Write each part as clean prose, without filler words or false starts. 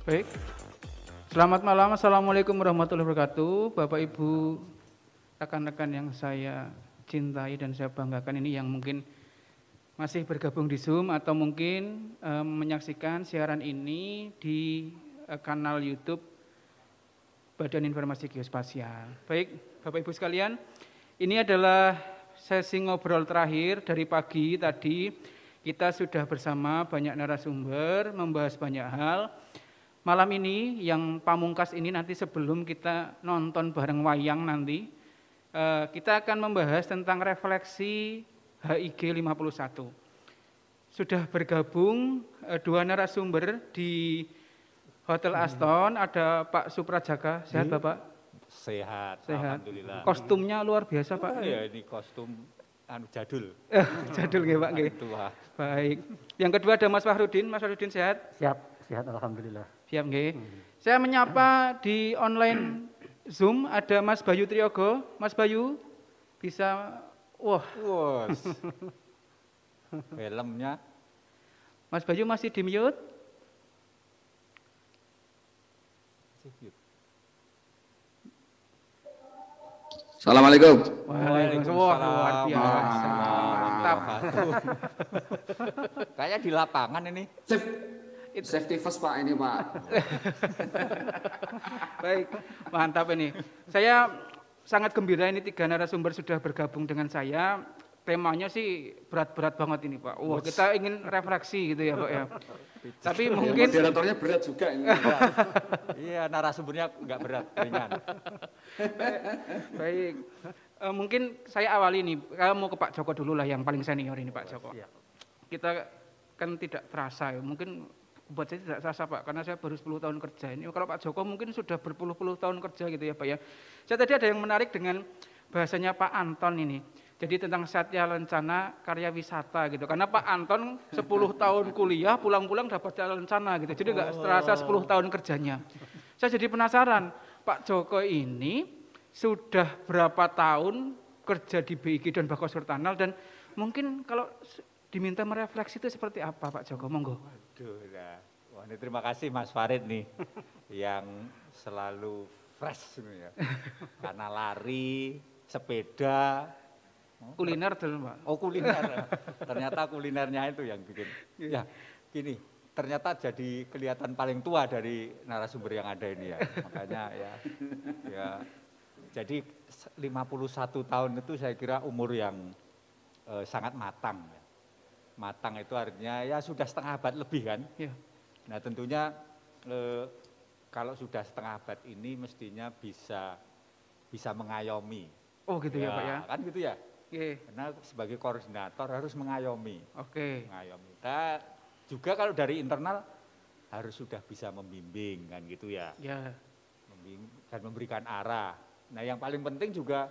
Baik. Selamat malam, Assalamualaikum warahmatullahi wabarakatuh. Bapak Ibu, rekan-rekan yang saya cintai dan saya banggakan ini yang mungkin masih bergabung di Zoom atau mungkin menyaksikan siaran ini di kanal YouTube Badan Informasi Geospasial. Baik, Bapak Ibu sekalian, ini adalah sesi ngobrol terakhir dari pagi tadi. Kita sudah bersama banyak narasumber, membahas banyak hal. Malam ini yang pamungkas ini nanti sebelum kita nonton bareng wayang nanti, kita akan membahas tentang refleksi HIG 51. Sudah bergabung dua narasumber di Hotel Aston, ada Pak Suprajaka, sehat Bapak? Sehat, Alhamdulillah. Kostumnya luar biasa Pak. Ya ini kostum jadul. Jadul nggih Pak nggih. Baik. Yang kedua ada Mas Fahrudin. Mas Fahrudin sehat? Sehat alhamdulillah. Siap nggih. Saya menyapa di online Zoom ada Mas Bayu Triyogo. Mas Bayu bisa Filmnya. Mas Bayu masih di mute? Assalamualaikum. Waalaikumsalam. Luar biasa. Mantap. Kayak di lapangan ini. Safety first Pak ini Pak. Baik, mantap ini. Saya sangat gembira ini tiga narasumber sudah bergabung dengan saya. Temanya sih berat-berat banget ini Pak. Wah, kita ingin refleksi gitu ya Pak ya. Tapi mungkin moderatornya berat juga ini. Iya, narasumbernya enggak berat, ringan. Baik. Mungkin saya awali nih, kalau mau ke Pak Joko dulu lah yang paling senior ini Pak Joko. Kita kan tidak terasa ya, mungkin buat saya tidak terasa Pak, karena saya baru 10 tahun kerja ini. Kalau Pak Joko mungkin sudah berpuluh-puluh tahun kerja gitu ya Pak ya. Saya tadi ada yang menarik dengan bahasanya Pak Anton ini. Jadi tentang Satya Lencana Karya Wisata gitu. Karena Pak Anton 10 tahun kuliah, pulang-pulang dapat Lencana gitu. Jadi enggak terasa 10 tahun kerjanya. Saya jadi penasaran, Pak Joko ini sudah berapa tahun kerja di BIG dan Bako Surtanal, dan mungkin kalau diminta merefleksi itu seperti apa Pak Joko? Monggo. Waduh, wah ini terima kasih Mas Farid nih yang selalu fresh ya. Karena lari, sepeda, kuliner dulu Pak. Oh kuliner, ternyata kulinernya itu yang bikin. Ya gini, ternyata jadi kelihatan paling tua dari narasumber yang ada ini ya. Makanya ya jadi 51 tahun itu saya kira umur yang sangat matang. Matang itu artinya ya sudah setengah abad lebih kan. Ya. Nah tentunya kalau sudah setengah abad ini mestinya bisa mengayomi. Oh gitu ya Pak ya. Kan gitu ya. Oke. Karena sebagai koordinator harus mengayomi. Oke. Mengayomi. Nah, juga kalau dari internal harus sudah bisa membimbing kan gitu ya. Ya. Dan memberikan arah. Nah yang paling penting juga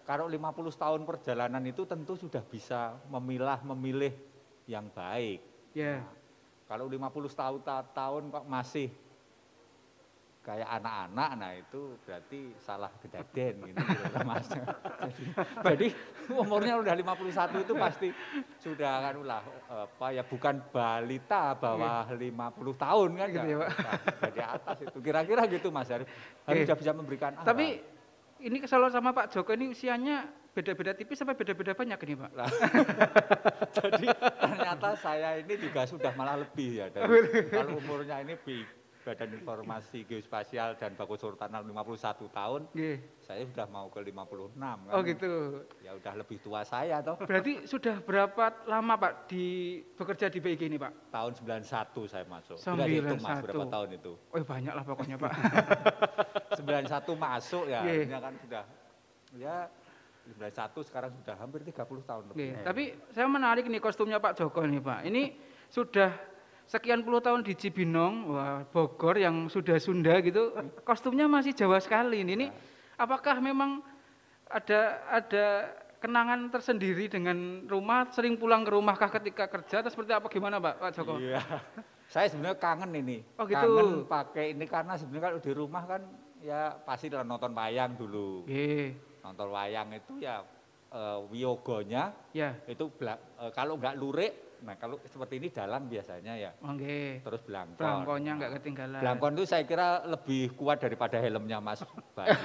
kalau 50 tahun perjalanan itu tentu sudah bisa memilih yang baik. Ya. Nah, kalau 50 tahun kok masih kayak anak-anak, nah itu berarti salah kedaden gitu Mas. Jadi umurnya udah 51 itu pasti sudah kan bukan balita bawah 50 tahun kan gitu ya Pak. Di atas itu. Kira-kira gitu Mas harus sudah bisa memberikan arah. Tapi ini kalau sama Pak Joko ini usianya beda-beda tipis sampai beda-beda banyak ini Pak. Jadi ternyata saya ini juga sudah malah lebih ya dari kalau umurnya ini Badan Informasi Geospasial dan Bako Surtanal 51 tahun, saya sudah mau ke 56 kan. Oh gitu. Ya udah lebih tua saya toh. Berarti sudah berapa lama Pak bekerja di BIG ini Pak? Tahun 91 saya masuk. 91. Sudah hitung Mas berapa tahun itu? Oh banyak lah pokoknya Pak. 91 masuk ya, artinya kan sudah ya 91 sekarang sudah hampir 30 tahun lebih. Tapi saya menarik nih kostumnya Pak Joko nih Pak. Ini sudah sekian puluh tahun di Cibinong, Bogor yang sudah Sunda gitu, kostumnya masih Jawa sekali. Ini apakah memang ada kenangan tersendiri dengan rumah, sering pulang ke rumahkah ketika kerja atau seperti apa, gimana Pak Joko? Iya, saya sebenarnya kangen ini, kangen pakai ini karena sebenarnya kalau di rumah kan ya pasti nonton wayang dulu. Nonton wayang itu ya wiyogonya itu kalau nggak lurik Nah kalau seperti ini dalang biasanya ya. Oke. Terus belangkon. Belangkonnya nggak ketinggalan. Belangkon itu saya kira lebih kuat daripada helmnya Mas Bayu.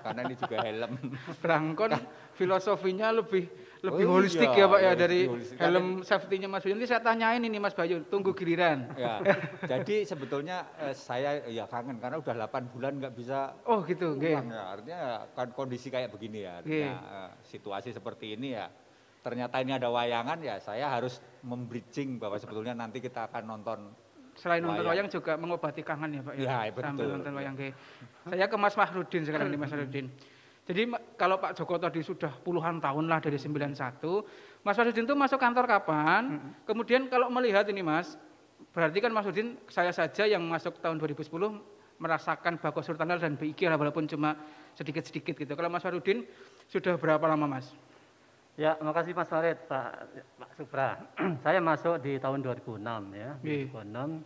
Karena ini juga helm. Belangkon filosofinya lebih holistik iya, ya Pak ya lebih dari holistik. helm safety-nya Mas Bayu. Nanti saya tanyain ini Mas Bayu, tunggu giliran. Ya, jadi sebetulnya saya ya kangen karena udah 8 bulan nggak bisa Oh gitu, nggih. pulang ya. Artinya kan kondisi kayak begini ya, artinya situasi seperti ini ya. Ternyata ini ada wayangan ya, saya harus membridging bahwa sebetulnya nanti kita akan nonton. Selain nonton wayang juga mengobati kangen ya Pak ya. Ya, betul. Sambil nonton wayang. Oke. Saya ke Mas Fahrudin sekarang nih Mas Fahrudin. Jadi kalau Pak Joko tadi sudah puluhan tahun lah dari 91, Mas Fahrudin itu masuk kantor kapan? Kemudian kalau melihat ini Mas, berarti kan Mas Fahrudin saya saja yang masuk tahun 2010 merasakan Baqosurtanal Tunnel dan BIG lah walaupun cuma sedikit-sedikit gitu. Kalau Mas Fahrudin sudah berapa lama Mas? Ya, makasih Mas Farid, Pak Supra. Saya masuk di tahun 2006 ya. 2006.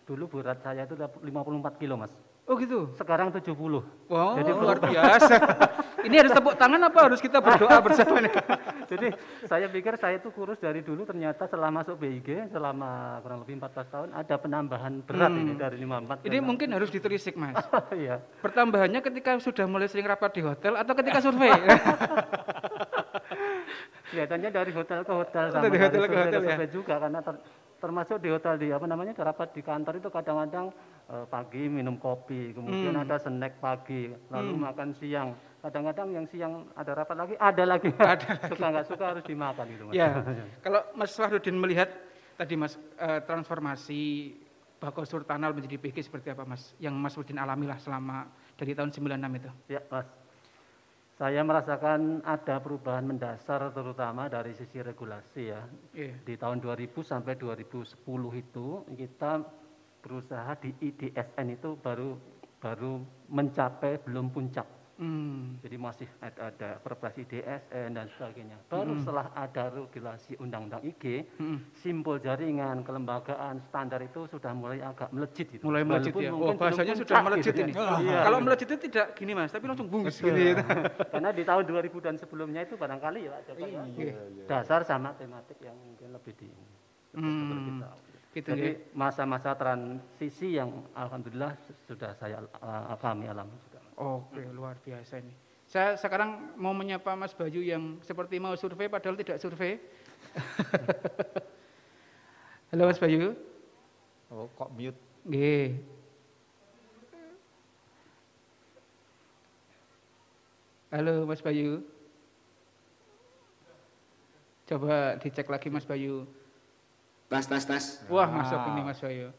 Dulu berat saya itu 54 kilo Mas. Oh gitu? Sekarang 70. Wow, Jadi luar biasa. Ini harus tepuk tangan apa harus kita berdoa bersama nih? Jadi saya pikir saya itu kurus dari dulu, ternyata setelah masuk BIG selama kurang lebih 14 tahun ada penambahan berat ini dari 54. Ini mungkin harus ditelisik Mas. Iya. Pertambahannya ketika sudah mulai sering rapat di hotel atau ketika survei? Kelihatannya dari hotel ke hotel sama Dari hotel ke hotel ya? survei juga karena termasuk di hotel di rapat di kantor itu kadang-kadang pagi minum kopi, kemudian ada snack pagi, lalu makan siang. Kadang-kadang yang siang ada rapat lagi, ada lagi. Suka nggak suka harus dimakan gitu Mas. Ya, kalau Mas Fahrudin melihat tadi Mas transformasi Baqosurtanal menjadi BIG seperti apa Mas? Yang Mas Fahrudin alami lah selama dari tahun 96 itu. Ya Mas, saya merasakan ada perubahan mendasar terutama dari sisi regulasi ya. Di tahun 2000 sampai 2010 itu kita berusaha di IDSN itu baru mencapai belum puncak. Jadi masih ada Perpres IDSN dan sebagainya. Baru setelah ada regulasi Undang-Undang IG, simbol jaringan, kelembagaan, standar itu sudah mulai agak melejit gitu. Mulai melejit ya. Oh, bahasanya sudah melejit ini. Iya. Kalau melejit itu tidak gini Mas, tapi langsung bungus gitu ya. Karena di tahun 2000 dan sebelumnya itu barangkali ya Pak, dasar sama tematik yang mungkin lebih Gitu, jadi masa-masa transisi yang alhamdulillah sudah saya alami juga. Oke, luar biasa ini. Saya sekarang mau menyapa Mas Bayu yang seperti mau survei padahal tidak survei. Halo Mas Bayu. Oh, kok mute? Nggih. Halo Mas Bayu. Coba dicek lagi Mas Bayu. Tes. Wah, masuk ini Mas Bayu.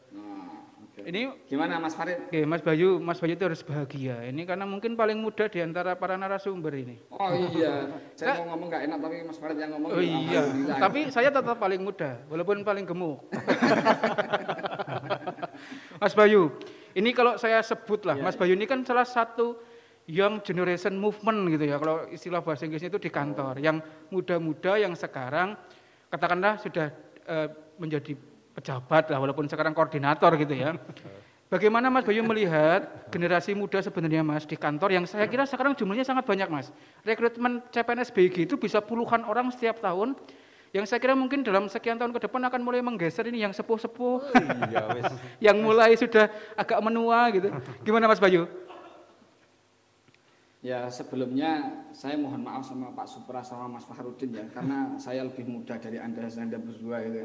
Okay. Ini gimana Mas Farid? Oke, Mas Bayu itu harus bahagia. Ini karena mungkin paling muda di antara para narasumber ini. Oh iya, saya mau ngomong nggak enak tapi Mas Farid yang ngomong. Oh iya, tapi saya tetap paling muda, walaupun paling gemuk. Mas Bayu, ini kalau saya sebut lah, Mas Bayu ini kan salah satu young generation movement gitu ya, kalau istilah bahasa Inggrisnya itu di kantor. Yang muda-muda yang sekarang katakanlah sudah menjadi pejabat lah, walaupun sekarang koordinator gitu ya. Bagaimana Mas Bayu melihat generasi muda sebenarnya Mas di kantor yang saya kira sekarang jumlahnya sangat banyak Mas. Rekrutmen CPNS BIG itu bisa puluhan orang setiap tahun. Yang saya kira mungkin dalam sekian tahun ke depan akan mulai menggeser ini yang sepuh-sepuh. Yang mulai sudah agak menua gitu. Gimana Mas Bayu? Ya sebelumnya saya mohon maaf sama Pak Supra sama Mas Fahrudin ya, karena saya lebih muda dari Anda berdua gitu.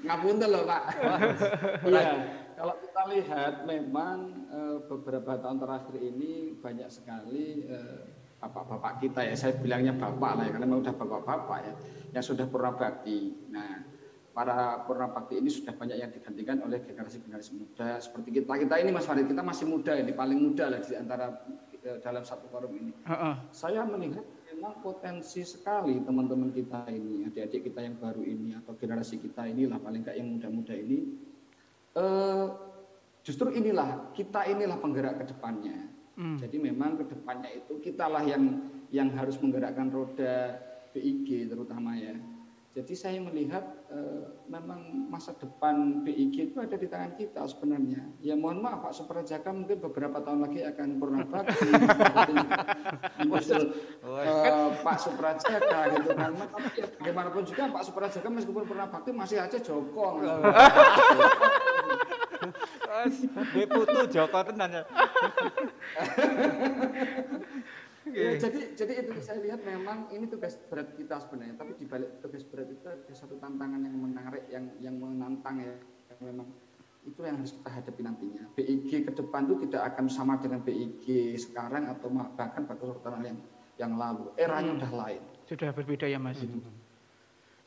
Ngapunten loh Pak. Iya, kalau kita lihat memang beberapa tahun terakhir ini banyak sekali bapak-bapak kita ya, saya bilangnya bapak lah ya, karena memang udah bapak-bapak ya, yang sudah purna bakti. Nah, para purna bakti ini sudah banyak yang digantikan oleh generasi-generasi muda seperti kita ini Mas Farid, kita masih muda ini, paling muda lah di antara dalam satu forum ini. Saya melihat memang potensi sekali teman-teman kita ini, adik-adik kita yang baru ini atau generasi kita inilah paling nggak yang muda-muda ini, justru kita inilah penggerak ke depannya. Jadi memang ke depannya itu kitalah yang harus menggerakkan roda BIG terutama ya. Jadi saya melihat memang masa depan BIG itu ada di tangan kita sebenarnya. Ya mohon maaf Pak Suprajaka mungkin beberapa tahun lagi akan purna bakti, Pak Suprajaka gitu kan. Tapi ya, bagaimanapun juga Pak Suprajaka meskipun purna bakti masih aja Joko. Gue putu Joko tenan ya. Ya, jadi itu saya lihat memang ini tugas berat kita sebenarnya, tapi di balik tugas berat itu ada satu tantangan yang menarik, yang menantang ya, memang itu yang harus kita hadapi nantinya. BIG ke depan itu tidak akan sama dengan BIG sekarang atau bahkan Bagus Sultan yang lalu, eranya udah lain. Sudah berbeda ya Mas.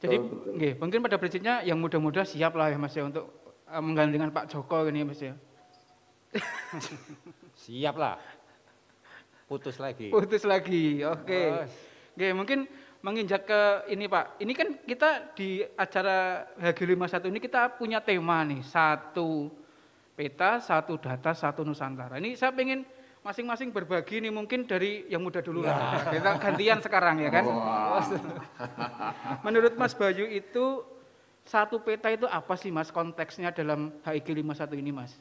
Jadi mungkin pada prinsipnya yang muda-muda siap lah ya Mas ya untuk menggantikan Pak Joko ini Mas ya. Siap lah. Putus lagi, oke. Oke, mungkin menginjak ke ini Pak. Ini kan kita di acara HG51 ini kita punya tema nih, satu peta, satu data, satu Nusantara. Ini saya pengen masing-masing berbagi nih, mungkin dari yang muda dulu lah. Kita gantian sekarang ya kan. Menurut Mas Bayu itu satu peta itu apa sih Mas konteksnya dalam HIG 51 ini Mas?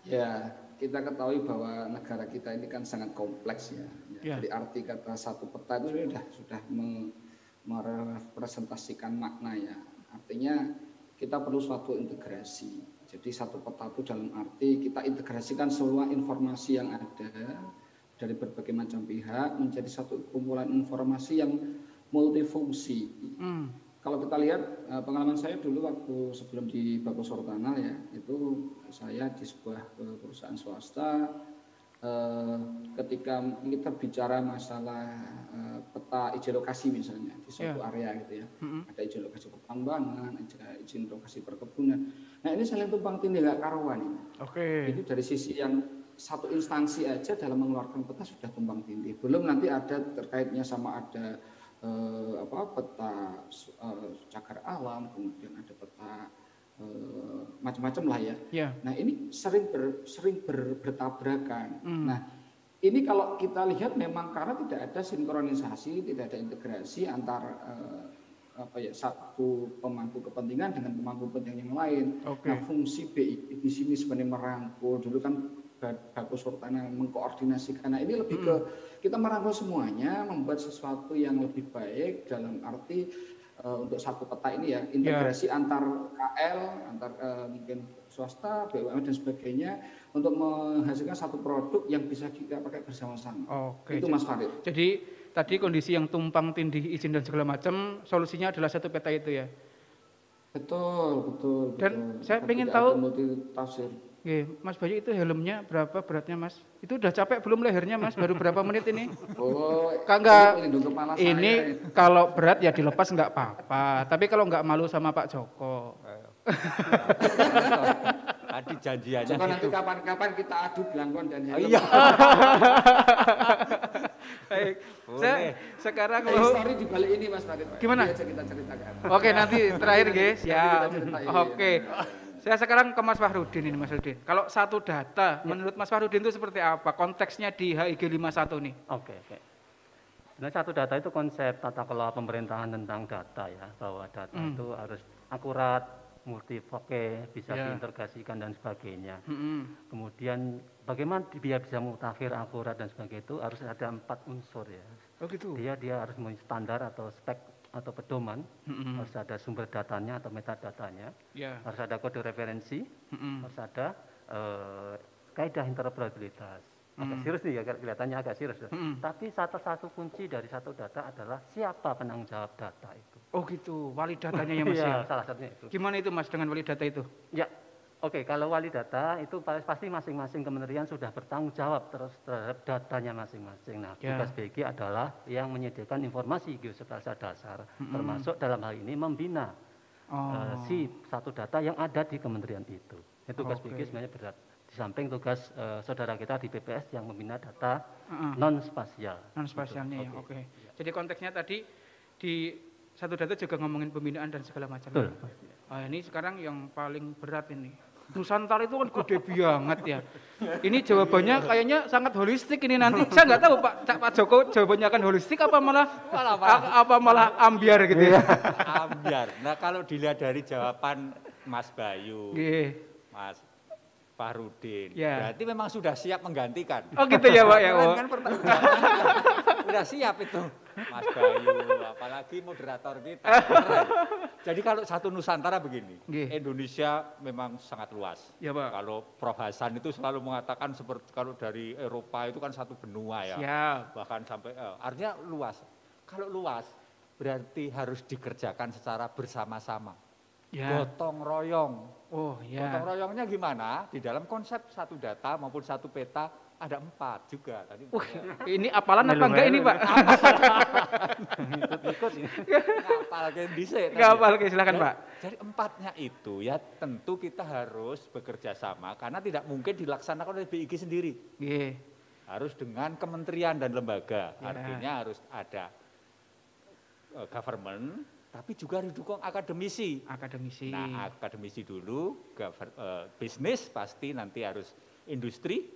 Ya, kita ketahui bahwa negara kita ini kan sangat kompleks ya. Jadi arti kata satu peta itu sudah merepresentasikan makna ya. Artinya kita perlu suatu integrasi. Jadi satu peta itu dalam arti kita integrasikan semua informasi yang ada dari berbagai macam pihak menjadi satu kumpulan informasi yang multifungsi. Kalau kita lihat pengalaman saya dulu waktu sebelum di Bagus Sortanal ya, itu saya di sebuah perusahaan swasta ketika kita bicara masalah peta izin lokasi misalnya di suatu area gitu ya, ada izin lokasi pertambangan, ada izin lokasi perkebunan. Nah ini saling tumpang tindih nggak karuan ini. Jadi dari sisi yang satu instansi aja dalam mengeluarkan peta sudah tumpang tindih. Belum nanti ada terkaitnya sama ada peta cagar alam, kemudian ada peta macam-macam lah ya. Nah ini sering bertabrakan. Nah ini kalau kita lihat memang karena tidak ada sinkronisasi, tidak ada integrasi antar satu pemangku kepentingan dengan pemangku kepentingan yang lain. Nah fungsi BI di sini sebenarnya merangkul, dulu kan Bagus Sultan mengkoordinasikan. Nah ini lebih ke kita merangkul semuanya, membuat sesuatu yang lebih baik dalam arti untuk satu peta ini ya, integrasi antar KL, antar mungkin swasta, BUMN dan sebagainya untuk menghasilkan satu produk yang bisa kita pakai bersama-sama. Itu Mas Farid. Jadi tadi kondisi yang tumpang tindih izin dan segala macam, solusinya adalah satu peta itu ya. Betul. Dan saya ingin tahu multitafsir. Mas Bayu itu helmnya berapa beratnya Mas? Itu udah capek belum lehernya Mas? Baru berapa menit ini? Ini kalau berat ya dilepas nggak apa-apa. Tapi kalau nggak malu sama Pak Joko. Tadi janjiannya gitu. Nanti kapan-kapan kita adu belangkon dan helm. Iya. Baik. Sekarang story di balik ini Mas Farid. Gimana? Kita ceritakan. Oke, nanti terakhir guys. Ya. Oke. Saya sekarang ke Mas Fahrudin ini Mas Fahrudin. Kalau satu data, menurut Mas Fahrudin itu seperti apa? Konteksnya di HIG 51 nih. Oke. Sebenarnya satu data itu konsep tata kelola pemerintahan tentang data ya. Bahwa data itu harus akurat, multifoke, bisa diintegrasikan dan sebagainya. Kemudian bagaimana dia bisa mutakhir, akurat dan sebagainya itu harus ada 4 unsur ya. Oh gitu. Dia harus memiliki standar atau spek atau pedoman, harus ada sumber datanya atau metadatanya, harus ada kode referensi, harus ada kaidah interoperabilitas. Agak serius nih ya, kelihatannya agak serius. Tapi satu kunci dari satu data adalah siapa penanggung jawab data itu. Oh gitu, wali datanya ya Mas ya? Salah satunya itu. Gimana itu Mas dengan wali data itu? Ya, oke, kalau wali data itu pasti masing-masing kementerian sudah bertanggung jawab terhadap datanya masing-masing. Nah, tugas BG adalah yang menyediakan informasi geospasial dasar, termasuk dalam hal ini membina si satu data yang ada di kementerian itu. Tugas BG sebenarnya berat. Di samping tugas saudara kita di BPS yang membina data non-spasial. Non-spasialnya ya, oke. Jadi konteksnya tadi di satu data juga ngomongin pembinaan dan segala macam. Betul. Ini sekarang yang paling berat ini. Nusantara itu kan gede banget ya. Ini jawabannya kayaknya sangat holistik ini nanti. Saya nggak tahu Pak Joko jawabannya akan holistik apa malah ambiar gitu ya. Ambiar. Nah kalau dilihat dari jawaban Mas Bayu, Mas Fahrudin, berarti memang sudah siap menggantikan. Oh gitu ya Pak ya. Kan sudah siap itu Mas Bayu, apalagi moderator kita. Jadi kalau satu Nusantara begini, Indonesia memang sangat luas. Ya Pak. Kalau Prof Hasan itu selalu mengatakan seperti kalau dari Eropa itu kan satu benua ya. Siap. Bahkan sampai artinya luas. Kalau luas berarti harus dikerjakan secara bersama-sama. Gotong royong. Oh ya. Gotong royongnya gimana? Di dalam konsep satu data maupun satu peta ada 4 juga tadi. Ini apalan apa enggak ini Pak? Ikut-ikut ini. Ngapal ke dhisik. Ngapal ke silakan Pak. Jadi 4-nya itu ya tentu kita harus bekerja sama karena tidak mungkin dilaksanakan oleh BIG sendiri. Harus dengan kementerian dan lembaga. Artinya harus ada government tapi juga didukung akademisi. Nah, akademisi dulu, bisnis pasti nanti harus industri,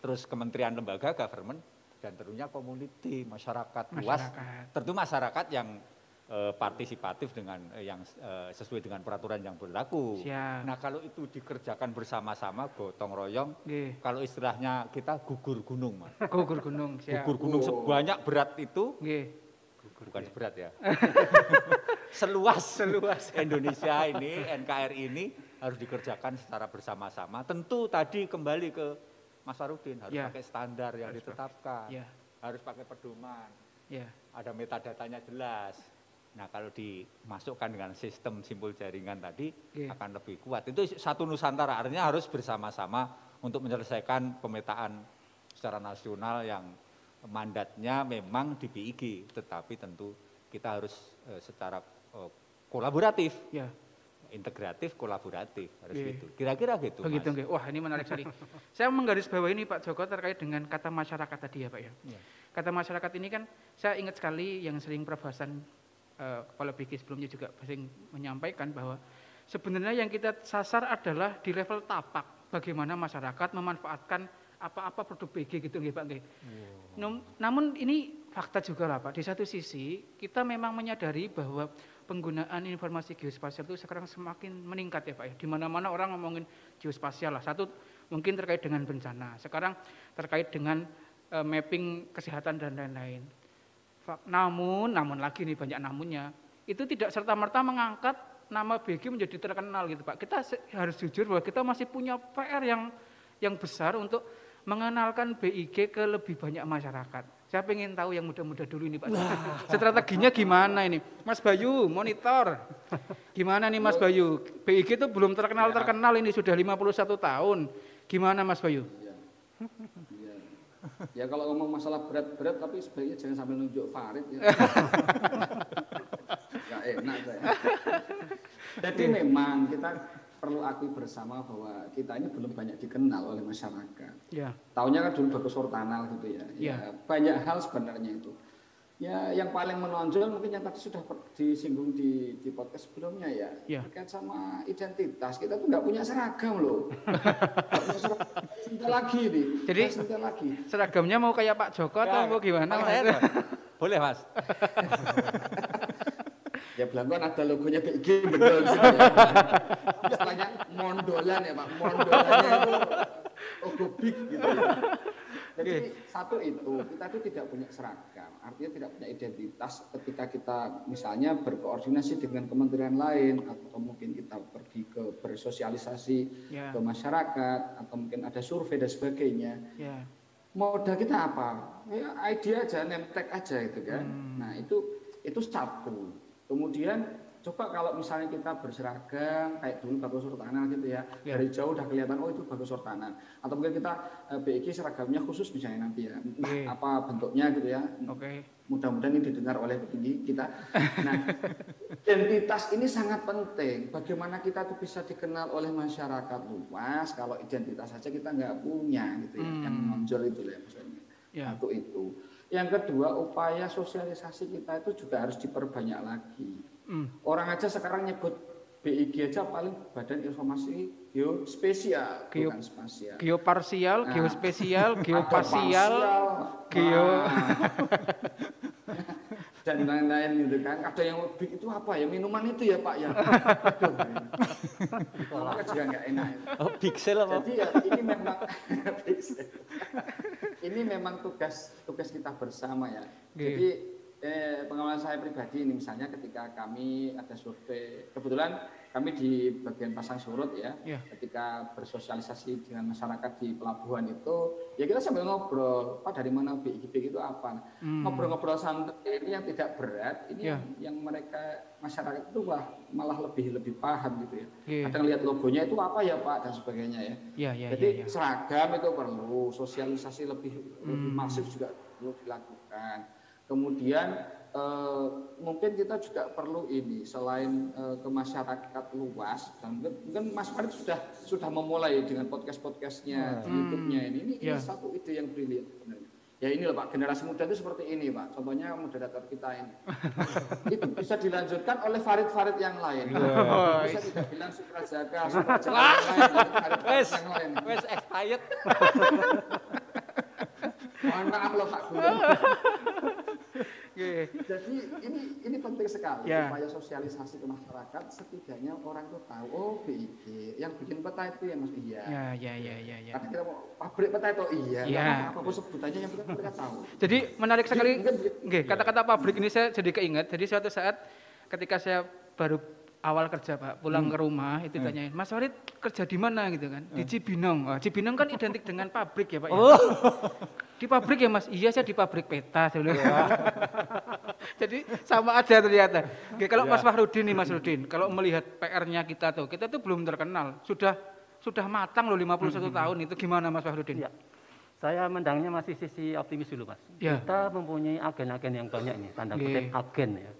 terus kementerian lembaga, government, dan tentunya community, masyarakat luas. Tentu masyarakat yang partisipatif dengan yang sesuai dengan peraturan yang berlaku. Nah, kalau itu dikerjakan bersama-sama, gotong royong, kalau istilahnya kita gugur gunung, Mas. Gugur gunung, gugur gunung sebanyak berat itu. Bukan seberat ya. seluas Indonesia ini, NKRI ini harus dikerjakan secara bersama-sama. Tentu tadi kembali ke Mas Fahrudin harus pakai standar yang ditetapkan. Harus pakai pedoman. Ada metadatanya jelas. Nah, kalau dimasukkan dengan sistem simpul jaringan tadi akan lebih kuat. Itu satu Nusantara, artinya harus bersama-sama untuk menyelesaikan pemetaan secara nasional yang mandatnya memang di BIG, tetapi tentu kita harus secara kolaboratif, integratif, kolaboratif, harus gitu. Kira-kira gitu. Begitu, Mas. Wah ini menarik sekali. Saya menggarisbawahi ini Pak Joko terkait dengan kata masyarakat tadi ya Pak ya. Kata masyarakat ini kan saya ingat sekali yang sering Prof Hasan kepala BIG sebelumnya juga sering menyampaikan bahwa sebenarnya yang kita sasar adalah di level tapak, bagaimana masyarakat memanfaatkan apa-apa produk BG gitu nggih Pak nggih. Namun ini fakta juga lah Pak. Di satu sisi kita memang menyadari bahwa penggunaan informasi geospasial itu sekarang semakin meningkat ya Pak ya. Di mana-mana orang ngomongin geospasial lah. Satu mungkin terkait dengan bencana. Sekarang terkait dengan mapping kesehatan dan lain-lain. Namun lagi nih banyak namunnya. Itu tidak serta-merta mengangkat nama BG menjadi terkenal gitu Pak. Kita harus jujur bahwa kita masih punya PR yang besar untuk mengenalkan BIG ke lebih banyak masyarakat. Saya ingin tahu yang muda-muda dulu ini Pak. Strateginya gimana ini? Mas Bayu, monitor. Gimana nih Mas Bayu? BIG itu belum terkenal ini sudah 51 tahun. Gimana Mas Bayu? Ya kalau ngomong masalah berat-berat tapi sebaiknya jangan sambil nunjuk Farid ya. Gak enak saya. Jadi memang kita perlu akui bersama bahwa kita ini belum banyak dikenal oleh masyarakat. Taunya kan dulu Bagus Sortanal gitu ya. Banyak hal sebenarnya itu. Ya yang paling menonjol mungkin yang tadi sudah disinggung di podcast sebelumnya ya. Terkait sama identitas. Kita tuh nggak punya seragam loh. Sebentar lagi nih. Jadi seragamnya mau kayak Pak Joko atau mau gimana? Boleh Mas. Ya belakang ada logonya BIG betul gitu ya. Istilahnya mondolan ya Pak, mondolannya itu logo big gitu ya. Jadi satu itu, kita itu tidak punya seragam, artinya tidak punya identitas ketika kita misalnya berkoordinasi dengan kementerian lain atau mungkin kita pergi ke bersosialisasi ke masyarakat atau mungkin ada survei dan sebagainya. Modal kita apa? Ya ide aja, name tag aja gitu kan. Nah itu satu. Kemudian coba kalau misalnya kita berseragam kayak dulu Bagus Sortanal gitu ya, dari jauh udah kelihatan oh itu Bagus Sortanal. Atau mungkin kita BIG seragamnya khusus misalnya nanti ya, apa bentuknya gitu ya. Mudah-mudahan ini didengar oleh petinggi kita. Nah, identitas ini sangat penting. Bagaimana kita tuh bisa dikenal oleh masyarakat luas kalau identitas saja kita nggak punya gitu ya, yang menonjol itu ya maksudnya. Satu itu. Yang kedua, upaya sosialisasi kita itu juga harus diperbanyak lagi. Orang aja sekarang nyebut BIG aja paling Badan Informasi Geospasial, bukan spasial. Geoparsial, geospasial, geoparsial, dan lain-lain gitu kan. Ada yang BIG itu apa ya? Minuman itu ya Pak ya. Aduh. Itu juga nggak enak. Oh, Pixel apa? Jadi ya ini memang ini memang tugas kita bersama ya. Jadi pengalaman saya pribadi ini misalnya ketika kami ada survei, kebetulan kami di bagian pasang surut ya, ketika bersosialisasi dengan masyarakat di pelabuhan itu, ya kita sambil ngobrol, Pak dari mana BIG itu apa? Ngobrol-ngobrol santai ini yang tidak berat, ini yang mereka masyarakat itu malah lebih paham gitu ya. Kadang lihat logonya itu apa ya Pak dan sebagainya ya. Jadi seragam itu perlu, sosialisasi lebih masif juga perlu dilakukan. Kemudian mungkin kita juga perlu ini selain ke masyarakat luas dan mungkin Mas Farid sudah memulai dengan podcastnya di YouTube-nya ini satu ide yang brilian sebenarnya. Ya ini loh Pak, generasi muda itu seperti ini Pak. Contohnya moderator kita ini. Itu bisa dilanjutkan oleh Farid yang lain. Bisa tidak bilang Suprajaka yang lain. Yang lain. Wes expired. Mohon maaf loh Pak Guru. Jadi ini penting sekali upaya sosialisasi ke masyarakat, setidaknya orang itu tahu oh BIG yang bikin peta itu ya Mas Karena kita mau pabrik peta itu apapun sebutannya yang penting mereka tahu. Jadi menarik sekali kata-kata pabrik ini saya jadi keinget. Jadi suatu saat ketika saya baru awal kerja Pak, pulang ke rumah itu tanyain, Mas Farid kerja di mana gitu kan? Di Cibinong. Oh, Cibinong kan identik dengan pabrik ya Pak ya? Di pabrik ya Mas? Iya saya di pabrik peta. Jadi sama aja ternyata. Oke, kalau Mas Fahrudin nih Mas Rudin, kalau melihat PR-nya kita tuh belum terkenal, sudah matang loh 51 tahun itu gimana Mas Fahrudin? Ya. Saya mendangnya masih sisi optimis dulu Mas. Kita mempunyai agen-agen yang banyak nih, tanda kutip agen ya.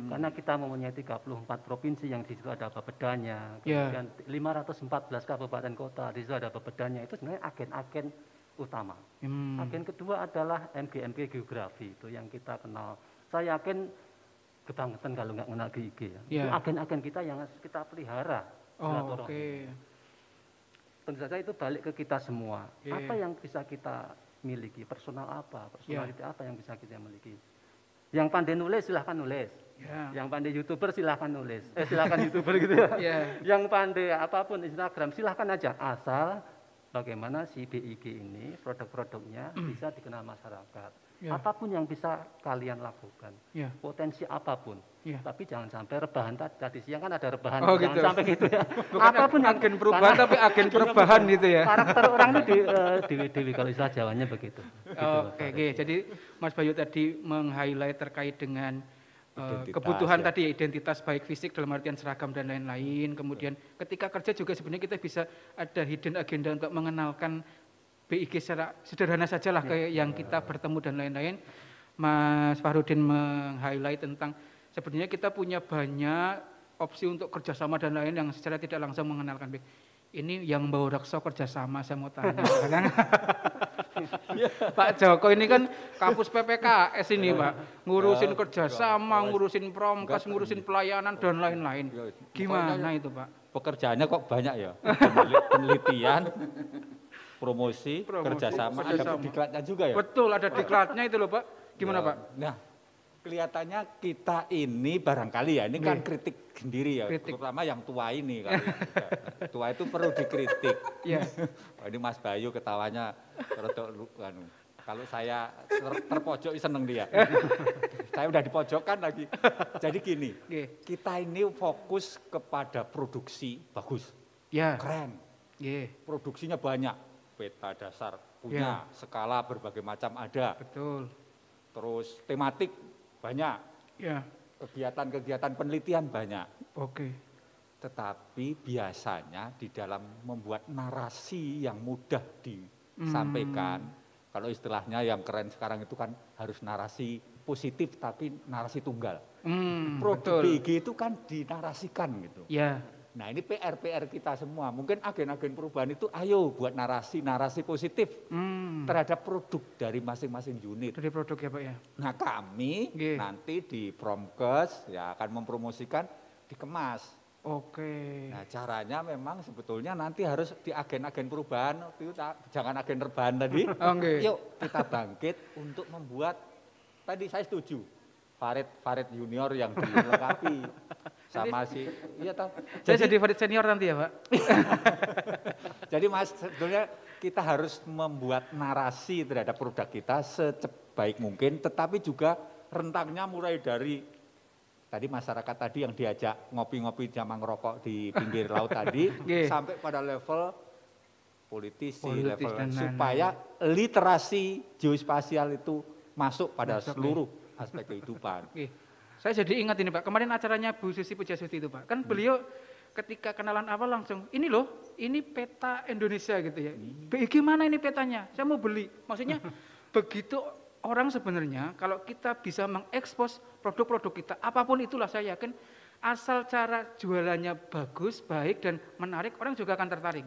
Karena kita mempunyai 34 provinsi yang di situ ada bapedanya, kemudian 514 kabupaten kota, di situ ada bapedanya, itu sebenarnya agen-agen utama. Agen kedua adalah MG geografi, itu yang kita kenal. Saya yakin kebangetan kalau nggak kenal GIG ya. Itu agen-agen kita yang harus kita pelihara. Tentu saja itu balik ke kita semua. Apa yang bisa kita miliki? Personal apa? Personality apa yang bisa kita miliki? Yang pandai nulis silahkan nulis. Yang pandai YouTuber silahkan nulis. Silahkan YouTuber gitu ya. Yang pandai apapun Instagram silahkan aja. Asal bagaimana si BIG ini produk-produknya bisa dikenal masyarakat. Apapun yang bisa kalian lakukan. Potensi apapun. Tapi jangan sampai rebahan tadi siang kan ada rebahan, jangan gitu. Sampai gitu ya. Apapun agen perubahan tapi agen perubahan gitu ya. Karakter orang itu dewi-dewi kalau istilah Jawanya begitu. Oke. Jadi Mas Bayu tadi meng-highlight terkait dengan kebutuhan tadi identitas baik fisik dalam artian seragam dan lain-lain. Kemudian ketika kerja juga sebenarnya kita bisa ada hidden agenda untuk mengenalkan BIG secara sederhana sajalah kayak yang kita bertemu dan lain-lain. Mas Fahrudin meng-highlight tentang sebenarnya kita punya banyak opsi untuk kerjasama dan lain yang secara tidak langsung mengenalkan BIG. Ini yang bawa Rekso kerjasama saya mau tanya. Pak Joko ini kan kampus PPKS ini Pak, ngurusin kerjasama, ngurusin promkes, ngurusin pelayanan dan lain-lain. Gimana itu Pak? Pekerjaannya kok banyak ya, penelitian, promosi, kerjasama, ada diklatnya juga ya? Betul, ada diklatnya itu loh Pak. Gimana Pak? Nah, kelihatannya kita ini barangkali ya, ini kan kritik sendiri ya, terutama yang tua ini kali. Tua itu perlu dikritik. Ini Mas Bayu ketawanya kalau saya terpojok seneng dia. Saya udah dipojokkan lagi. Jadi gini, kita ini fokus kepada produksi bagus, keren. Produksinya banyak, peta dasar punya, skala berbagai macam ada. Betul. Terus tematik banyak, kegiatan-kegiatan penelitian banyak. Tetapi biasanya di dalam membuat narasi yang mudah disampaikan, kalau istilahnya yang keren sekarang itu kan harus narasi positif tapi narasi tunggal. Produk BIG itu kan dinarasikan gitu. Nah ini PR kita semua. Mungkin agen-agen perubahan itu ayo buat narasi positif terhadap produk dari masing-masing unit. Dari produk ya Pak ya. Nah kami nanti di Promkes ya akan mempromosikan dikemas. Oke. Nah, caranya memang sebetulnya nanti harus di agen-agen perubahan, itu jangan agen rebahan tadi. Yuk kita bangkit untuk membuat, tadi saya setuju, Farid junior yang dilengkapi sama si, iya toh. Jadi Farid senior nanti ya Pak? Jadi Mas, sebetulnya kita harus membuat narasi terhadap produk kita sebaik mungkin, tetapi juga rentangnya mulai dari tadi masyarakat tadi yang diajak ngopi-ngopi zaman ngerokok di pinggir laut tadi, sampai pada level politisi level supaya literasi geospasial itu masuk pada seluruh aspek kehidupan. Saya jadi ingat ini Pak, kemarin acaranya Bu Susi Pujiastuti itu Pak, kan beliau ketika kenalan awal langsung, ini loh, ini peta Indonesia gitu ya. Gimana ini petanya? Saya mau beli. Maksudnya begitu orang sebenarnya kalau kita bisa mengekspos produk-produk kita, apapun itulah saya yakin, asal cara jualannya bagus, baik dan menarik, orang juga akan tertarik.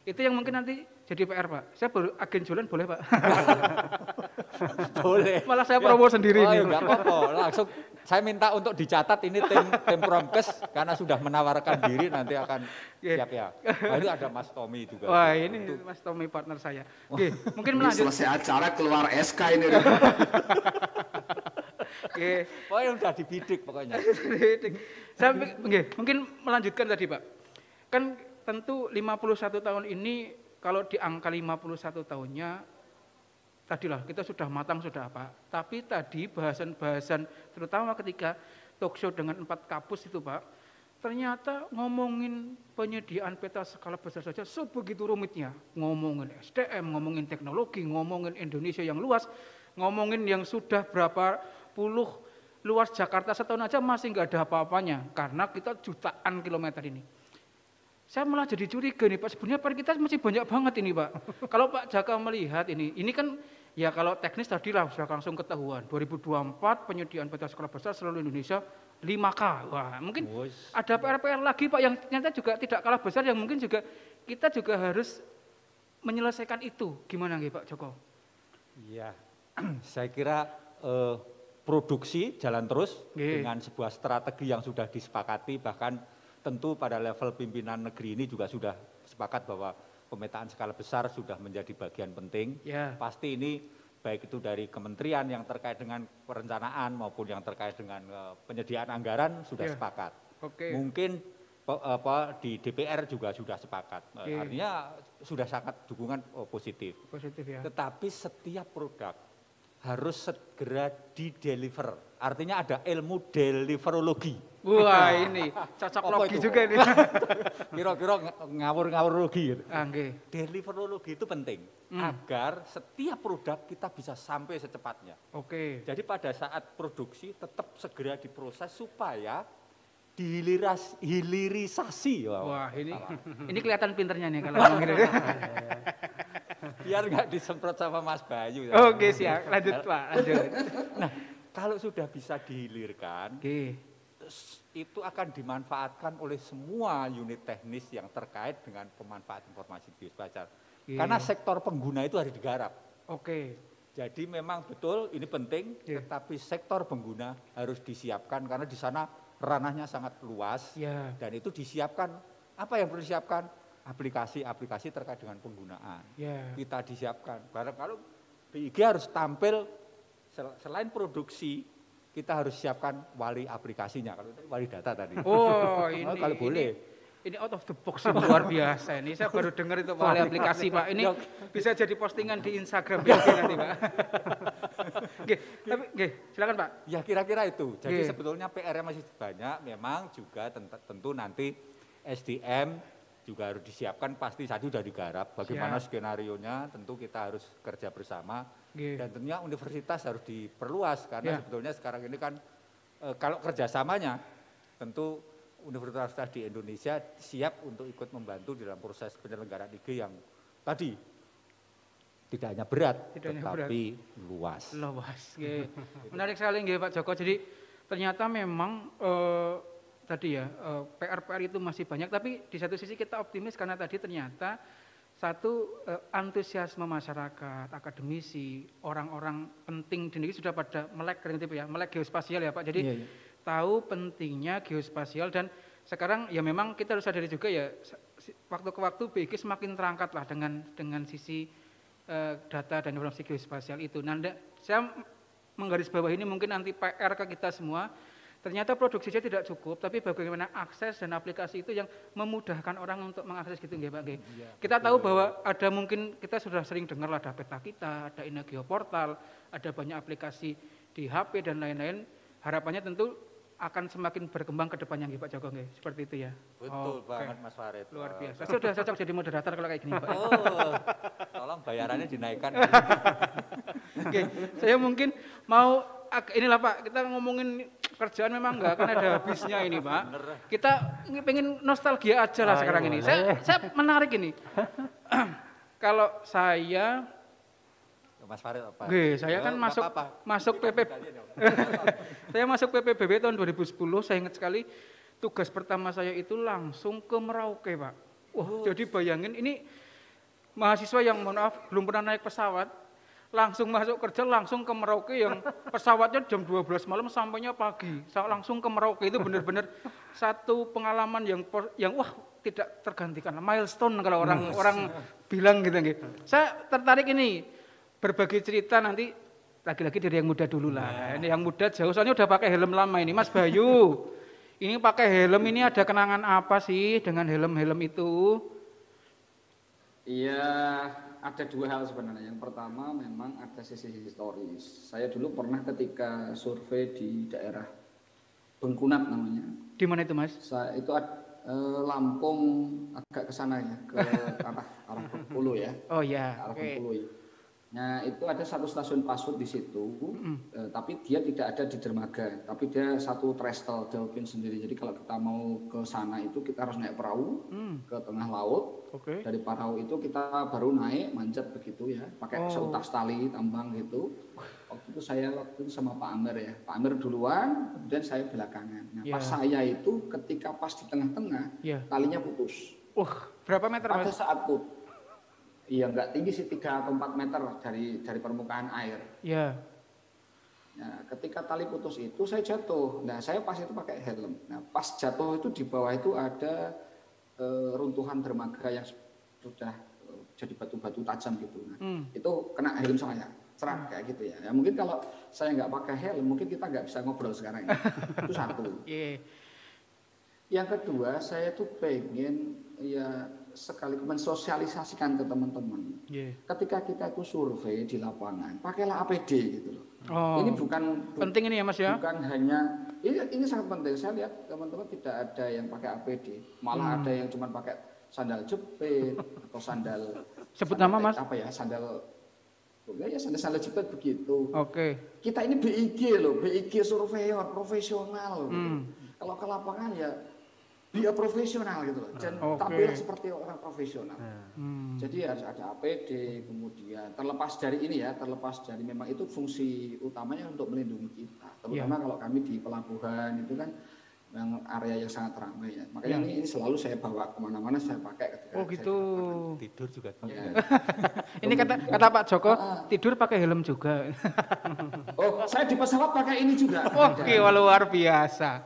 Itu yang mungkin nanti jadi PR Pak. Saya baru agen jualan boleh Pak? Boleh. Malah saya promo sendiri nih. Enggak apa-apa, langsung saya minta untuk dicatat ini tim Promkes karena sudah menawarkan diri nanti akan siap ya. Nah, ini ada Mas Tommy juga. Wah ini Mas Tommy partner saya. Oke, mungkin melanjut. Selesai acara keluar SK ini. Pokoknya udah dibidik pokoknya. Saya mungkin melanjutkan tadi Pak. Kan tentu 51 tahun ini kalau di angka 51 tahunnya tadilah kita sudah matang sudah apa. Tapi tadi bahasan-bahasan terutama ketika talk show dengan 4 kapus itu Pak, ternyata ngomongin penyediaan peta skala besar saja sebegitu rumitnya. Ngomongin SDM, ngomongin teknologi, ngomongin Indonesia yang luas, ngomongin yang sudah berapa puluh luas Jakarta setahun aja masih nggak ada apa-apanya karena kita jutaan kilometer ini. Saya malah jadi curiga nih Pak, sebenarnya PR kita masih banyak banget ini Pak. Kalau Pak Jaka melihat ini kan ya kalau teknis tadi lah sudah langsung ketahuan. 2024 penyediaan peta skala besar seluruh Indonesia 5K. Wah mungkin ada PR-PR lagi Pak yang ternyata juga tidak kalah besar yang mungkin juga kita juga harus menyelesaikan itu. Gimana nggih Pak Joko? Iya, saya kira produksi jalan terus dengan sebuah strategi yang sudah disepakati, bahkan tentu pada level pimpinan negeri ini juga sudah sepakat bahwa pemetaan skala besar sudah menjadi bagian penting. Pasti ini baik itu dari kementerian yang terkait dengan perencanaan maupun yang terkait dengan penyediaan anggaran sudah sepakat. Mungkin di DPR juga sudah sepakat. Artinya sudah sangat dukungan positif. Ya. Tetapi setiap produk harus segera di-deliver. Artinya ada ilmu deliverologi. Wah ini cocok logi juga ini. Kira-kira ngawur-ngawur logi. Deliverologi itu penting agar setiap produk kita bisa sampai secepatnya. Jadi pada saat produksi tetap segera diproses supaya dihilirisasi. Wah ini kelihatan pinternya nih kalau ngomong gitu. Biar nggak disemprot sama Mas Bayu. Oke siap, lanjut Pak, lanjut. Nah kalau sudah bisa dihilirkan, itu akan dimanfaatkan oleh semua unit teknis yang terkait dengan pemanfaatan informasi geospasial. Karena sektor pengguna itu harus digarap. Jadi memang betul ini penting, tetapi sektor pengguna harus disiapkan karena di sana ranahnya sangat luas dan itu disiapkan. Apa yang perlu disiapkan? Aplikasi-aplikasi terkait dengan penggunaan. Kita disiapkan. Karena kalau BIG harus tampil selain produksi, kita harus siapkan wali aplikasinya. Kalau wali data tadi. Oh ini. Kalau boleh. Ini out of the box luar biasa. Ini saya baru dengar itu wali aplikasi Pak. Ini bisa jadi postingan di Instagram nanti Pak. Silakan Pak. Ya kira-kira itu. Jadi sebetulnya PR-nya masih banyak. Memang juga tentu nanti SDM juga harus disiapkan, pasti tadi sudah digarap. Bagaimana skenarionya tentu kita harus kerja bersama. Dan tentunya universitas harus diperluas karena sebetulnya sekarang ini kan kalau kerjasamanya tentu universitas di Indonesia siap untuk ikut membantu dalam proses penyelenggaraan IG yang tadi tidak hanya berat, tetapi luas. Menarik sekali nggih Pak Joko. Jadi ternyata memang tadi ya PR-PR itu masih banyak, tapi di satu sisi kita optimis karena tadi ternyata satu antusiasme masyarakat, akademisi, orang-orang penting di negeri sudah pada melek geospasial ya Pak. Jadi tahu pentingnya geospasial dan sekarang ya memang kita harus sadari juga ya waktu ke waktu BIG semakin terangkat lah dengan sisi data dan informasi geospasial itu. Nah, saya menggarisbawahi ini mungkin nanti PR ke kita semua. Ternyata produksi saja tidak cukup, tapi bagaimana akses dan aplikasi itu yang memudahkan orang untuk mengakses gitu nggih Pak nggih. Ya, kita tahu bahwa ada mungkin kita sudah sering dengar lah ada peta kita, ada Geoportal, ada banyak aplikasi di HP dan lain-lain. Harapannya tentu akan semakin berkembang ke depannya nggih Pak Joko nggih. Seperti itu ya. Betul banget Mas Farid. Luar biasa. Sudah cocok jadi moderator kalau kayak gini Pak. Tolong bayarannya dinaikkan. Oke, saya mungkin mau inilah Pak, kita ngomongin kerjaan memang enggak akan ada habisnya ini Pak. Kita pengen nostalgia aja lah sekarang ini. Saya menarik ini. Kalau saya Mas Farid apa? Saya kan masuk PPB. Saya masuk PPBB tahun 2010, saya ingat sekali tugas pertama saya itu langsung ke Merauke, Pak. Jadi bayangin ini mahasiswa yang mohon maaf belum pernah naik pesawat, langsung masuk kerja langsung ke Merauke yang pesawatnya jam 12 malam sampainya pagi. Langsung ke Merauke itu benar-benar satu pengalaman yang wah tidak tergantikan, milestone kalau orang bilang gitu gitu. Saya tertarik ini berbagi cerita nanti lagi-lagi dari yang muda dulu lah. Ini yang muda jauh soalnya udah pakai helm lama ini, Mas Bayu. Ini pakai helm ini ada kenangan apa sih dengan helm-helm itu? Iya, ada dua hal sebenarnya. Yang pertama memang ada sisi historis. Saya dulu pernah ketika survei di daerah Bengkunat namanya. Di mana itu Mas? Saya itu Lampung agak ke sana ya, ke arah Bengkulu ya. Oh iya. Arah Bengkulu ya. Nah itu ada satu stasiun pasut di situ, tapi dia tidak ada di dermaga, tapi dia satu trestle Delfin sendiri. Jadi kalau kita mau ke sana itu kita harus naik perahu ke tengah laut. Dari perahu itu kita baru naik manjat begitu ya, pakai seutas tali tambang gitu. Waktu itu saya sama Pak Amir ya, Pak Amir duluan, kemudian saya belakangan. Nah pas saya itu ketika pas di tengah-tengah, talinya putus. Berapa meter Mas? Pada saat putus. Iya, nggak tinggi sih 3 atau 4 meter dari permukaan air. Iya. Nah, ketika tali putus itu saya jatuh. Nah, saya pas itu pakai helm. Nah, pas jatuh itu di bawah itu ada runtuhan dermaga yang sudah jadi batu-batu tajam gitu. Nah, itu kena helm saya, cerak kayak gitu ya. Ya. Mungkin kalau saya nggak pakai helm, mungkin kita nggak bisa ngobrol sekarang. Itu satu. Yang kedua, saya tuh pengen ya sekali mensosialisasikan ke teman-teman. Ketika kita itu survei di lapangan, pakailah APD gitu loh. Ini bukan penting ini ya Mas ya. Bukan hanya ini sangat penting. Saya lihat teman-teman tidak ada yang pakai APD, malah ada yang cuma pakai sandal jepit atau sandal sebut nama Mas. Apa ya? Sandal jepit begitu. Kita ini BIG loh, BIG surveyor profesional. Kalau ke lapangan ya dia profesional gitu loh, dan tampil seperti orang profesional. Jadi harus ada APD, kemudian terlepas dari ini ya, terlepas dari memang itu fungsi utamanya untuk melindungi kita. Terutama kalau kami di pelabuhan itu kan yang area yang sangat ramai ya. Makanya ini selalu saya bawa kemana-mana, saya pakai ketika gitu. Tidur juga. Ini kata Pak Joko, tidur pakai helm juga. Saya di pesawat pakai ini juga. Luar biasa.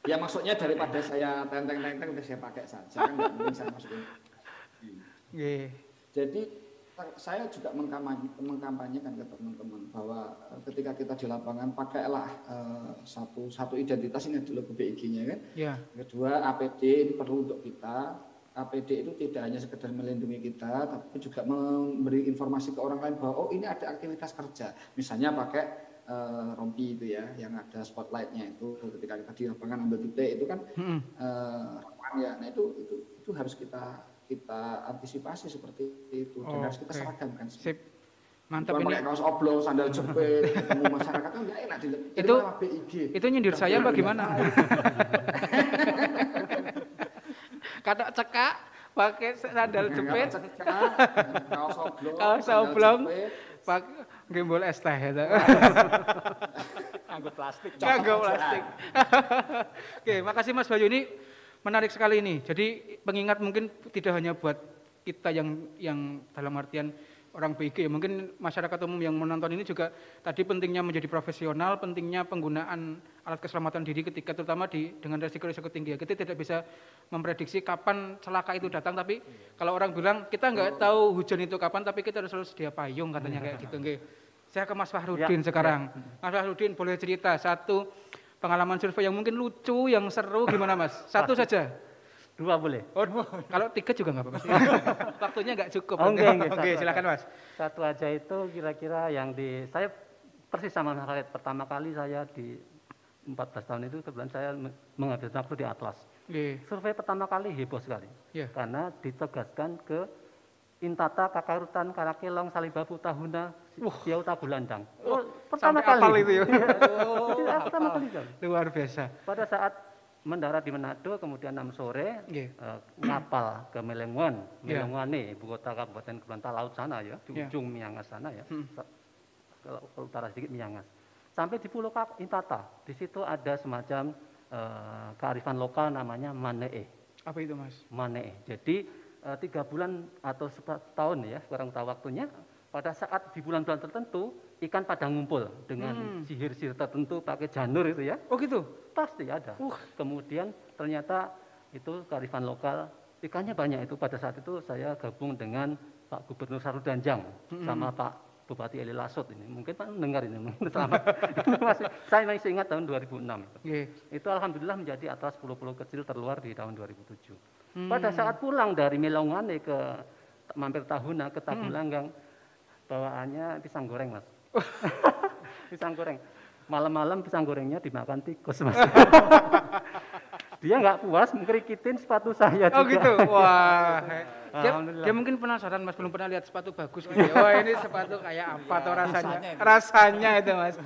Ya maksudnya daripada saya tenteng-tenteng udah saya pakai saja kan nggak mungkin saya masukin. Jadi saya juga mengkampanyekan ke teman-teman bahwa ketika kita di lapangan pakailah satu identitas ini dulu BIG-nya kan. Kedua APD ini perlu untuk kita. APD itu tidak hanya sekedar melindungi kita, tapi juga memberi informasi ke orang lain bahwa ini ada aktivitas kerja. Misalnya pakai rompi itu ya, yang ada spotlightnya itu ketika kita di lapangan ambil titik itu kan rawan ya. Nah itu harus kita antisipasi seperti itu dan harus kita seragamkan. Mantap ini. Pakai kaos oblong, sandal jepit, ketemu masyarakat kan nggak enak itu BIG. Itu nyindir saya bagaimana? Kata cekak pakai sandal jepit, kaos oblong, pakai gembol es teh itu. Nganggo plastik. Oke, makasih Mas Bayu, ini menarik sekali ini. Jadi pengingat mungkin tidak hanya buat kita yang dalam artian orang BG, mungkin masyarakat umum yang menonton ini juga tadi pentingnya menjadi profesional, pentingnya penggunaan alat keselamatan diri ketika terutama dengan resiko-resiko tinggi. Kita tidak bisa memprediksi kapan celaka itu datang, tapi kalau orang bilang kita nggak tahu hujan itu kapan, tapi kita harus selalu sedia payung katanya kayak gitu. Saya ke Mas Fahrudin sekarang. Mas Fahrudin boleh cerita satu pengalaman survei yang mungkin lucu, yang seru gimana Mas? Satu saja. 2 boleh. Oh, kalau 3 juga nggak apa-apa. Waktunya nggak cukup. Oke, silakan Mas. Satu aja itu kira-kira yang saya persis sama Mas Khalid. Pertama kali saya di 14 tahun itu kebetulan saya mengambil waktu di Atlas. Survei pertama kali heboh sekali. Karena ditegaskan ke Intata, Kakarutan, Karakelong, Salibabu, Tahuna, Biauta, Bulandang. Pertama kali. Itu ya. Pertama kali. Luar biasa. Pada saat mendarat di Manado, kemudian 6 sore ngapal ke Melengwan, Melengwane, ibu kota Kabupaten Kepulauan Talaut sana ya, di ujung Miangas sana ya, kalau utara sedikit Miangas. Sampai di Pulau Intata, di situ ada semacam kearifan lokal namanya Manee. Apa itu Mas? Manee. Jadi 3 bulan atau setahun ya, kurang tahu waktunya. Pada saat di bulan-bulan tertentu, ikan pada ngumpul dengan sihir-sihir tertentu pakai janur itu ya. Oh gitu? Pasti ada. Kemudian ternyata itu kearifan lokal, ikannya banyak itu. Pada saat itu saya gabung dengan Pak Gubernur Sarudanjang sama Pak Bupati Eli Lasut ini. Mungkin Pak mendengar ini, selamat. Saya masih ingat tahun 2006 itu. Itu alhamdulillah menjadi Atlas pulau-pulau kecil terluar di tahun 2007. Pada saat pulang dari Melongane ke mampir Tahuna ke Tabulanggang, bawaannya pisang goreng Mas. Pisang goreng. Malam-malam pisang gorengnya dimakan tikus Mas. Dia nggak puas mengkrikitin sepatu saya juga. Oh gitu, wah. Dia mungkin penasaran Mas, belum pernah lihat sepatu bagus gitu ya. Wah ini sepatu kayak apa tuh rasanya? Rasanya itu Mas.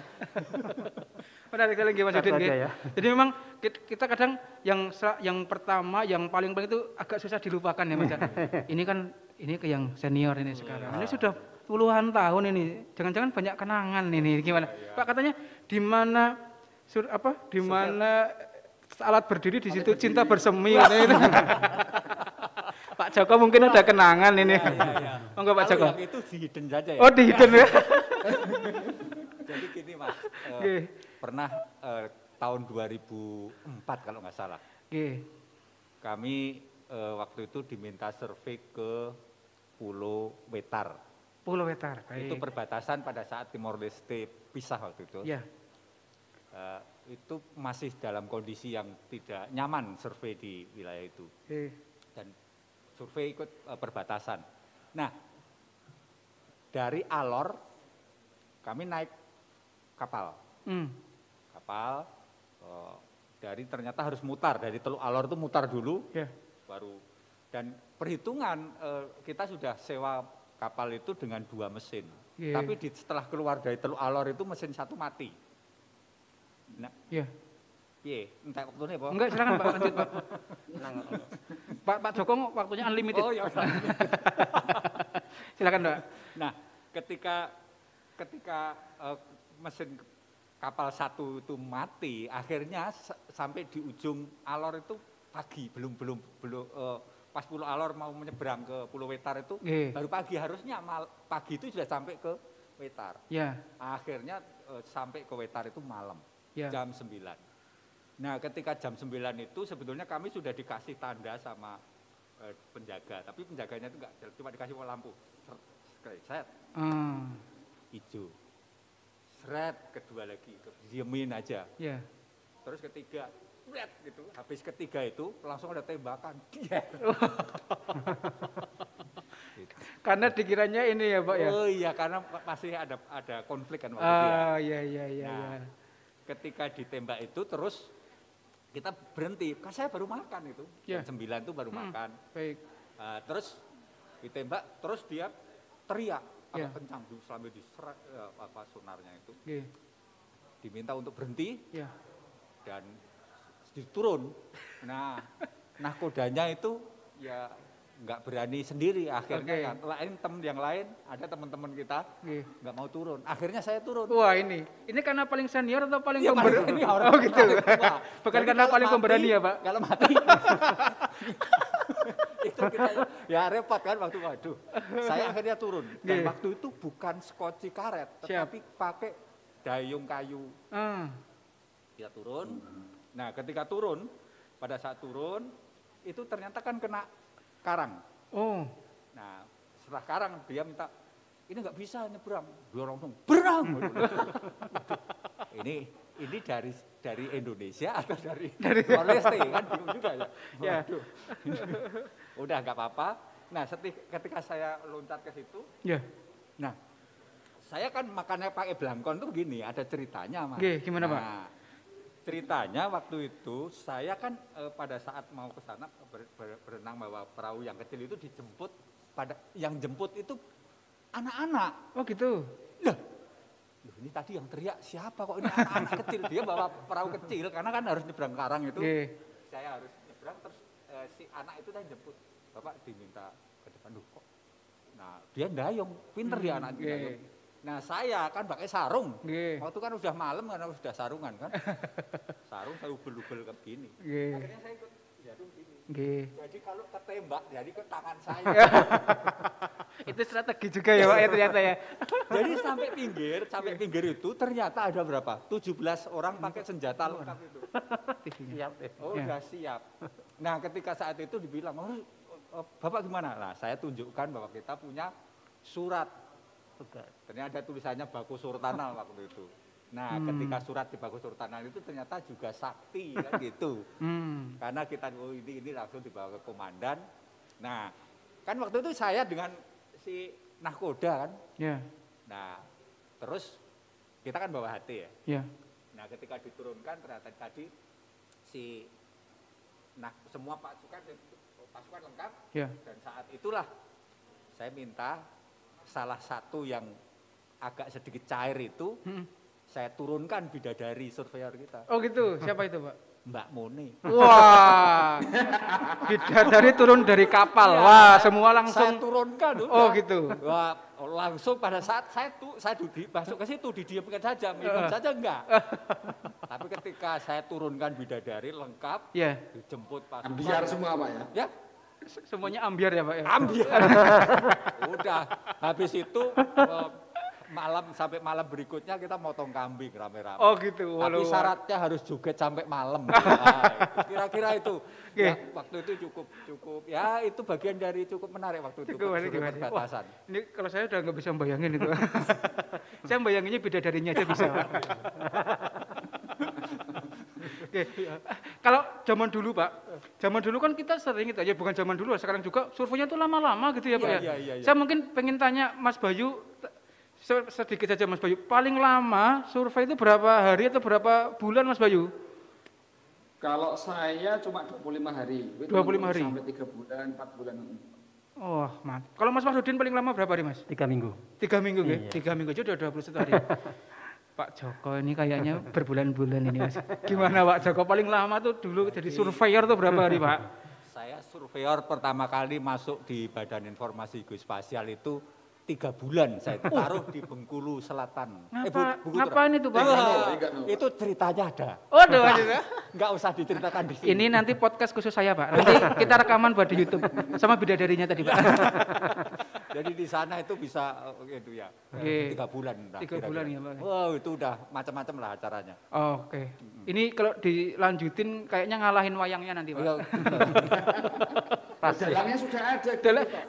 Menarik sekali Mas Udin. Ya. Jadi memang kita kadang yang pertama, yang paling itu agak susah dilupakan ya Mas. Ini ke yang senior ini sekarang. Ini sudah puluhan tahun ini. Jangan-jangan banyak kenangan ini. Gimana? Pak katanya di mana alat berdiri di situ cinta bersemi. Pak Joko mungkin ada kenangan ini. Enggak Pak Joko. Yang itu di hidden saja ya. Oh di hidden ya. Jadi gini Mas, pernah tahun 2004 kalau nggak salah. Kami waktu itu diminta survei ke Pulau Wetar. Pulau Wetar. Itu perbatasan pada saat Timor Leste pisah waktu itu. Iya. Itu masih dalam kondisi yang tidak nyaman survei di wilayah itu. Dan survei ikut perbatasan. Nah, dari Alor kami naik kapal. Kapal dari ternyata harus mutar dari Teluk Alor itu mutar dulu, baru. Dan perhitungan kita sudah sewa kapal itu dengan 2 mesin. Tapi setelah keluar dari Teluk Alor itu mesin 1 mati. Nah, entek waktunya Pak. Enggak, silakan Pak, lanjut Pak. Pak Joko waktunya unlimited. Oh iya. Silakan Pak. Nah, ketika mesin kapal 1 itu mati, akhirnya sampai di ujung Alor itu pagi, belum pas Pulau Alor mau menyeberang ke Pulau Wetar itu baru pagi, harusnya pagi itu sudah sampai ke Wetar. Akhirnya sampai ke Wetar itu malam. Jam 9. Nah ketika jam 9 itu sebetulnya kami sudah dikasih tanda sama penjaga, tapi penjaganya itu enggak, cuma dikasih lampu, set, hijau, seret, kedua lagi, diemin aja. Terus ketiga, gitu. Habis ketiga itu langsung ada tembakan. Karena dikiranya ini ya Pak ya? Oh iya, karena masih ada konflik kan waktu itu ya. Iya. Ketika ditembak itu terus kita berhenti, kan saya baru makan itu, jam 9 itu baru makan. Baik. Terus ditembak, terus dia teriak agak kencang sambil diserat sonarnya itu. Diminta untuk berhenti dan diturun. Nah kodanya itu ya nggak berani sendiri, akhirnya yang lain ada teman-teman kita nggak mau turun, akhirnya saya turun. Wah ini karena paling senior atau paling pemberani? Oh gitu. Bukan karena paling pemberani ya Pak? Kalau mati Ya repot kan waktu waduh. Saya akhirnya turun. Dan waktu itu bukan skoci karet, tetapi pakai dayung kayu. Kita turun. Nah, ketika turun, pada saat turun itu ternyata kan kena karang. Nah, setelah karang dia minta ini nggak bisa nyebrang. Dia langsung berang. Ini dari Indonesia atau dari Leste kan bingung juga ya. Waduh. Udah nggak apa-apa. Nah, ketika saya loncat ke situ, nah saya kan makannya pakai belangkon tuh gini, ada ceritanya Mas. Gimana Pak? Nah, ceritanya waktu itu saya kan pada saat mau ke sana berenang bawa perahu yang kecil itu dijemput yang jemput itu anak-anak. Oh gitu. Loh, ini tadi yang teriak siapa kok ini anak-anak kecil, dia bawa perahu kecil karena kan harus nyebrang karang itu. Saya harus nyebrang terus si anak itu tadi jemput. Bapak diminta ke depan kok. Nah, dia ndayung, pinter dia anak itu ndayung. Nah, saya kan pakai sarung. Waktu kan udah malam karena sudah sarungan kan. Sarung saya ubel-ubel ke gini. Akhirnya saya ikut jadung gini. Jadi kalau ketembak jadi ke tangan saya. Itu strategi juga ya Pak ya ternyata ya. Jadi sampai pinggir itu ternyata ada berapa? 17 orang pakai senjata lengkap itu. Siap. Udah siap. Nah, ketika saat itu dibilang, Bapak gimana? Nah, saya tunjukkan bahwa kita punya surat. Ternyata ada tulisannya Baku Surtanal waktu itu. Nah, ketika surat di Baku Surtanal itu ternyata juga sakti kan gitu. Karena kita ini langsung dibawa ke komandan. Nah, kan waktu itu saya dengan si nahkoda kan. Nah, terus kita kan bawa HT ya. Nah, ketika diturunkan ternyata tadi semua pasukan lengkap. Dan saat itulah saya minta salah satu yang agak sedikit cair itu saya turunkan bidadari surveyor kita. Oh gitu, siapa itu Pak? Mbak Mone. Wah, bidadari turun dari kapal. Wah, semua langsung. Saya turunkan. Oh gitu. Wah, langsung pada saat saya masuk ke situ didiamkan saja, minum saja enggak. Tapi ketika saya turunkan bidadari lengkap, dijemput pasukan. Ambiar semua Pak ya? Ya. Semuanya ambiar ya Pak ya? Ambiar. Udah, habis itu sampai malam berikutnya kita motong kambing rame-rame. Oh gitu. Tapi syaratnya harus joget sampai malam. Kira-kira itu. Ya, waktu itu cukup. Ya itu bagian dari cukup menarik waktu itu. Perbatasan. Ini kalau saya udah nggak bisa membayangin itu. Saya membayanginnya bidadarinya aja bisa. Kalau zaman dulu Pak, zaman dulu kan kita sering itu aja, bukan zaman dulu, sekarang juga surveinya itu lama-lama gitu ya Pak ya. Saya mungkin pengen tanya Mas Bayu, sedikit saja Mas Bayu, paling lama survei itu berapa hari atau berapa bulan Mas Bayu? Kalau saya cuma 25 hari. 25 hari? Sampai 3 bulan, 4 bulan. Oh, mantap. Kalau Mas Farudin paling lama berapa hari Mas? 3 minggu. 3 minggu ya? 3 minggu aja udah 21 hari. Pak Joko ini kayaknya berbulan-bulan ini Mas. Gimana Pak Joko paling lama tuh dulu jadi surveyor tuh berapa hari Pak? Saya surveyor pertama kali masuk di Badan Informasi Geospasial itu 3 bulan saya taruh di Bengkulu Selatan. Ngapain itu Pak? Itu ceritanya ada. Oh ada. Enggak usah diceritakan di sini. Ini nanti podcast khusus saya Pak. Nanti kita rekaman buat di YouTube sama bidadarinya tadi Pak. Jadi di sana itu bisa itu ya. 3 bulan. 3 bulan ya Pak. Wow itu udah macam-macam lah acaranya. Oke. Ini kalau dilanjutin kayaknya ngalahin wayangnya nanti Pak. Dalangnya sudah ada.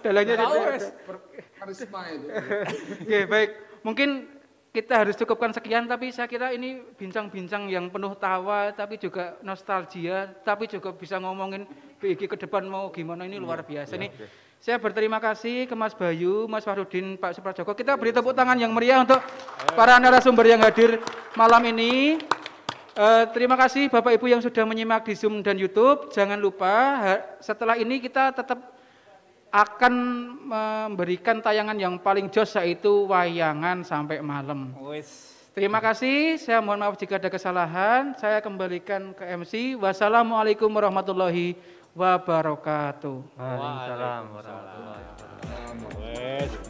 Dalangnya sudah ada. Karisma itu. Oke, baik. Mungkin kita harus cukupkan sekian, tapi saya kira ini bincang-bincang yang penuh tawa, tapi juga nostalgia, tapi juga bisa ngomongin BIG ke depan mau gimana, ini luar biasa. Ini saya berterima kasih ke Mas Bayu, Mas Farudin, Pak Suprajoko. Kita beri tepuk tangan yang meriah untuk para narasumber yang hadir malam ini. Terima kasih Bapak Ibu yang sudah menyimak di Zoom dan YouTube. Jangan lupa setelah ini kita tetap akan memberikan tayangan yang paling jos, yaitu wayangan sampai malam. Terima kasih, saya mohon maaf jika ada kesalahan. Saya kembalikan ke MC. Wassalamualaikum warahmatullahi wabarakatuh. Waalaikumsalam warahmatullahi wabarakatuh.